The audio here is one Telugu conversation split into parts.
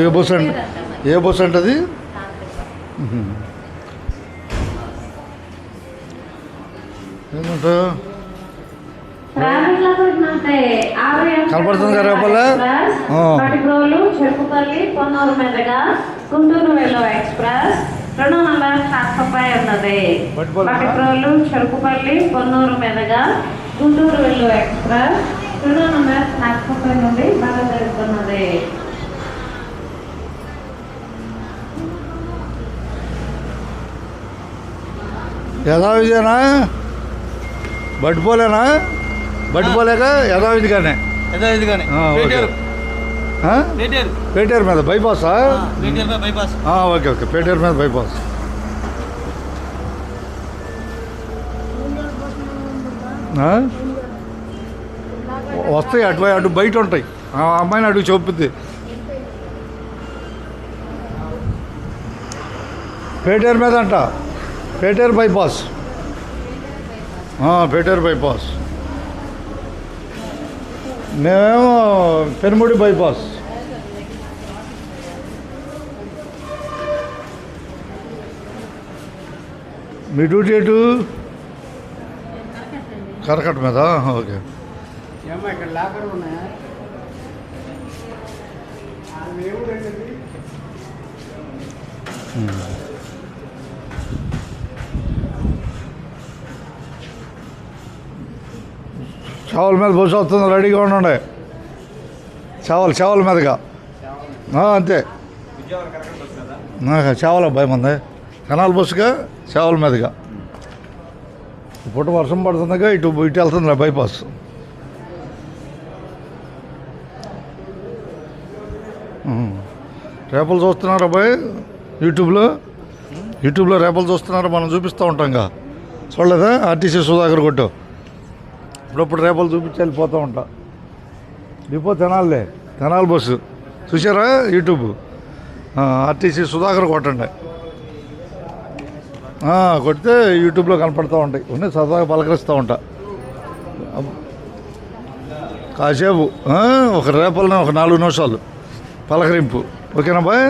ఏ బస్సు అండి? ఏ బస్సు అంటే అది? ఏమంటా కనపడుతుంది కదా రేపల్లె? చెరుకుపల్లి పొన్నూరు మీదుగా గుంటూరు వెళ్ళు ఎక్స్ప్రెస్ 2 నంబర్ ప్లాట్ఫామ్పై ఉన్నది. బటిప్రోలు చెరుకుపల్లి పొన్నూరు మీదుగా గుంటూరు వెళ్ళు ఎక్స్ప్రెస్ 2 నంబర్ ప్లాట్ఫామ్పై నుండి బయలుదేరుతున్నది. యథావిధినా? బట్టిపోలేనా? బట్టిపోలేక యథావిధిగానే పేటేరు మీద బైపాసా? ఓకే ఓకే, పేటేరు మీద బైపాస్. వస్తాయి అటు బయట ఉంటాయి. ఆ అమ్మాయిని అడుగు చూపుద్ది. పేటేరు మీద అంట, పేటేరు బైపాస్. పేటేరు బైపాస్. మేమేమో పెనుముడి బైపాస్. మీ డ్యూటీ ఎటు? కరకట్ట మీద. ఓకే. చావల మీద బస్సు వస్తుంది, రెడీగా ఉండండి. చావల మీదగా అంతే. చావల భయం ఉంది. కెనాల్ బస్సుగా చావల మీదగా. ఇప్పుడు వర్షం పడుతుందిగా ఇటు వెళ్తుంది బైపాస్. రేపలు చూస్తున్నారు అబ్బాయి యూట్యూబ్లో రేపలు చూస్తున్నారు. మనం చూపిస్తూ ఉంటాంగా, చూడలేదా? ఆర్టీసీ సుధాకర్ కొట్టు ఇప్పుడప్పుడు రేపలు చూపించి వెళ్ళిపోతూ ఉంటా. డిపో తెనాలి బస్సు చూసారా? యూట్యూబ్ ఆర్టీసీ సుధాకర్ కొట్టండి. కొడితే యూట్యూబ్లో కనపడుతూ ఉంటాయి. ఉన్నాయి, సరదాగా పలకరిస్తూ ఉంటా కాసేపు. ఒక రేపలనే ఒక 4 నిమిషాలు పలకరింపు. ఓకేనా బాయ్?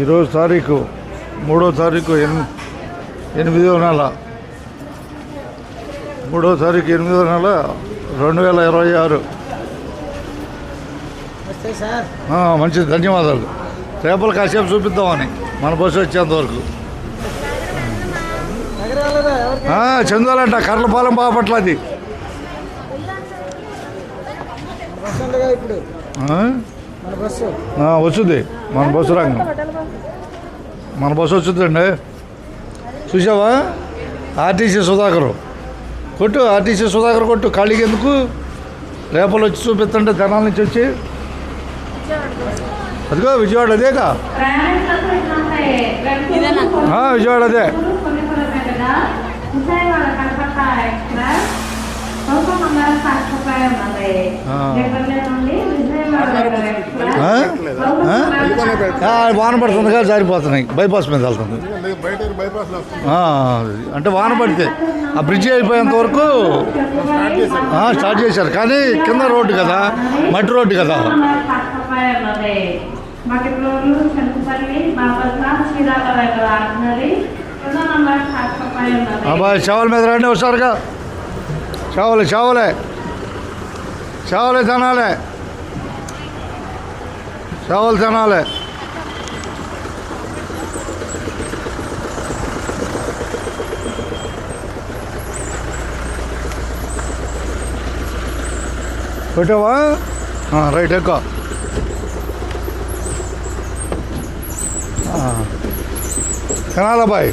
ఈరోజు తారీఖు 3వ తారీఖు 8వ నెల 3వ తారీఖు 8వ నెల 2026. మంచిది, ధన్యవాదాలు. రేపలు కాసేపు చూపిద్దామని మన బస్సు వచ్చేంత వరకు. చందోలంట కర్లపాలెం బాపట్ల. అది వచ్చుద్ది మన బస్సు రంగం. మన బస్సు వచ్చుద్దండి. చూసావా? ఆర్టీసీ సుధాకర్ కొట్టు, ఆర్టీసీ సుధాకర్ కొట్టు. ఖాళీకి ఎందుకు? రేపలు వచ్చి చూపిస్తుంటే తెనాల నుంచి వచ్చి. అదిగో విజయవాడ అదేగా, విజయవాడ అదే. వాన పడుతుందిగా జారిపోతున్నాయి. బైపాస్ మీద వెళ్తుంది. అంటే వాన పడితే ఆ బ్రిడ్జి అయిపోయేంత వరకు స్టార్ట్ చేశారు. కానీ కింద రోడ్డు కదా, మట్టి రోడ్డు కదా. అబ్బాయి చావల మీద రండి ఒకసారిగా. చావలే తినాలి, చావలు తినాలి. పెట్టావా? రైట్ ఎక్కువ. తినాలి బాయ్.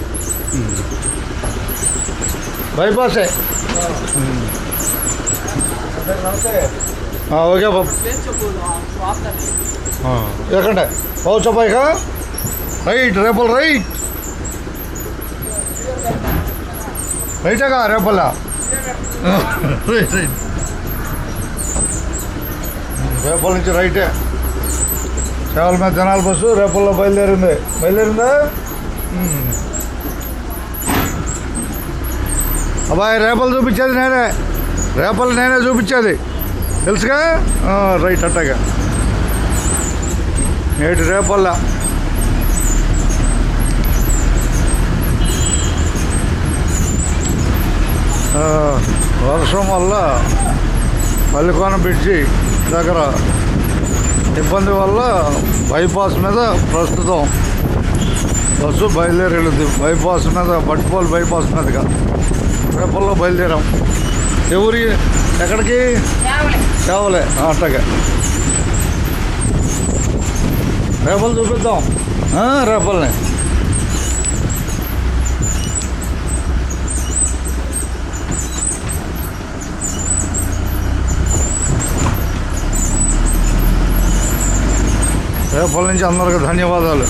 బైపాసే. ఓకే బాబు. ఎక్కండి పోవచ్చు పైగా. రైట్ రేపల్ రైటేగా రేపల్లా. రైట్ రేపల్ నుంచి రైటే. సేవల మీద జనాల బస్సు రేపల్లో బయలుదేరిందా? అబ్బాయి రేపలు చూపించేది నేనే, రేపలు నేనే చూపించేది తెలుసుగా. రైట్ అట్టగా నేటి రేపల్లా వర్షం వల్ల పల్లికోన బ్రిడ్జి దగ్గర ఇబ్బంది వల్ల బైపాస్ మీద ప్రస్తుతం బస్సు బయలుదేరి వెళ్ళింది. బైపాస్ మీద బట్టిపోలు బైపాస్ మీదగా రేపల్లో బయలుదేరాం. ఎవరి ఎక్కడికి? చేవలే. అట్టగా రేపలు చూపిద్దాం. రేపల్ని రేపల నుంచి అందరికీ ధన్యవాదాలు.